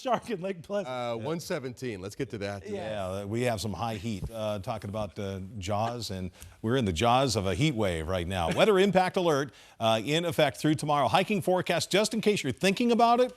Shark in Lake Pleasant. 117. Let's get to that. Yeah, we have some high heat talking about jaws, and we're in the jaws of a heat wave right now. Weather impact alert in effect through tomorrow. Hiking forecast, just in case you're thinking about it,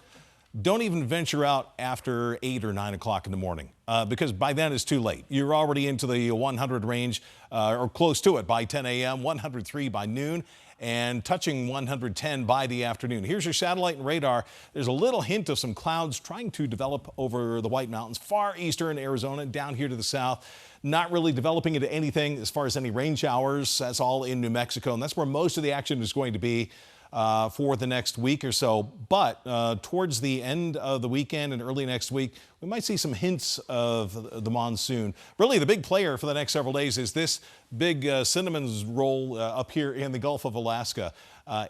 don't even venture out after 8 or 9 o'clock in the morning because by then it's too late. You're already into the 100 range or close to it by 10 a.m., 103 by noon, and touching 110 by the afternoon. Here's your satellite and radar. There's a little hint of some clouds trying to develop over the White Mountains, far eastern Arizona, down here to the south. Not really developing into anything as far as any rain showers. That's all in New Mexico, and that's where most of the action is going to be for the next week or so. But towards the end of the weekend and early next week, we might see some hints of the monsoon. Really, the big player for the next several days is this big cinnamon roll up here in the Gulf of Alaska.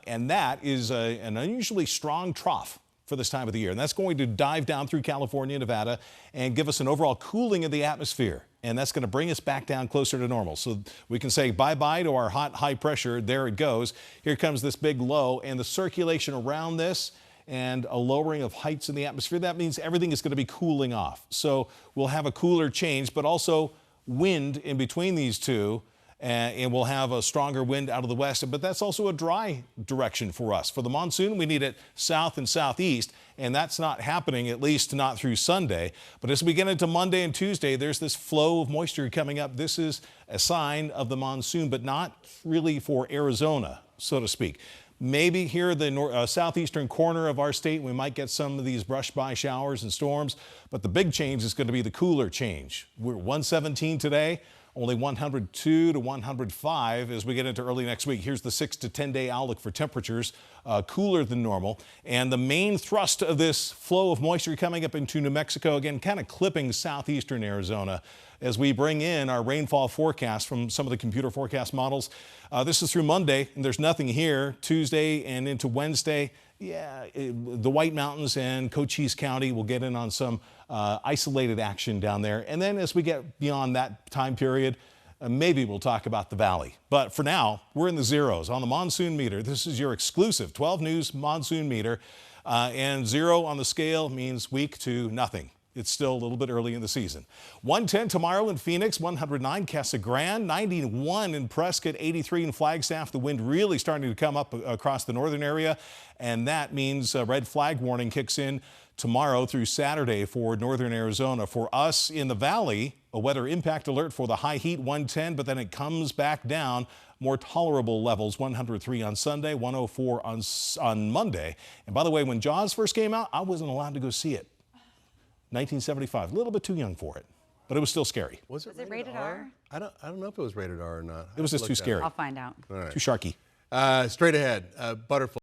And that is an unusually strong trough for this time of the year. And that's going to dive down through California, Nevada, and give us an overall cooling of the atmosphere. And that's going to bring us back down closer to normal. So we can say bye-bye to our hot, high pressure. There it goes. Here comes this big low and the circulation around this and a lowering of heights in the atmosphere. That means everything is going to be cooling off. So we'll have a cooler change, but also wind in between these two. And we'll have a stronger wind out of the west, but that's also a dry direction for us. For the monsoon, we need it south and southeast, and that's not happening, at least not through Sunday. But as we get into Monday and Tuesday, there's this flow of moisture coming up. This is a sign of the monsoon, but not really for Arizona, so to speak. Maybe here the southeastern corner of our state, we might get some of these brush-by showers and storms, but the big change is going to be the cooler change. We're 117 today. Only 102 to 105 as we get into early next week. Here's the 6 to 10 day outlook for temperatures, cooler than normal. And the main thrust of this flow of moisture coming up into New Mexico, again, kind of clipping southeastern Arizona as we bring in our rainfall forecast from some of the computer forecast models. This is through Monday, and there's nothing here. Tuesday and into Wednesday, the White Mountains and Cochise County will get in on some isolated action down there. And then as we get beyond that time period, maybe we'll talk about the valley. But for now, we're in the zeros on the monsoon meter. This is your exclusive 12 News monsoon meter. And 0 on the scale means weak to nothing. It's still a little bit early in the season. 110 tomorrow in Phoenix, 109 Casa Grande, 91 in Prescott, 83 in Flagstaff. The wind really starting to come up across the northern area, and that means a red flag warning kicks in tomorrow through Saturday for northern Arizona. For us in the valley, a weather impact alert for the high heat, 110, but then it comes back down. More tolerable levels, 103 on Sunday, 104 on Monday. And by the way, when Jaws first came out, I wasn't allowed to go see it. 1975, a little bit too young for it, but it was still scary. Was it rated R? I don't know if it was rated R or not. It was just too scary. I'll find out. All right. Too sharky. Straight ahead, Butterflies.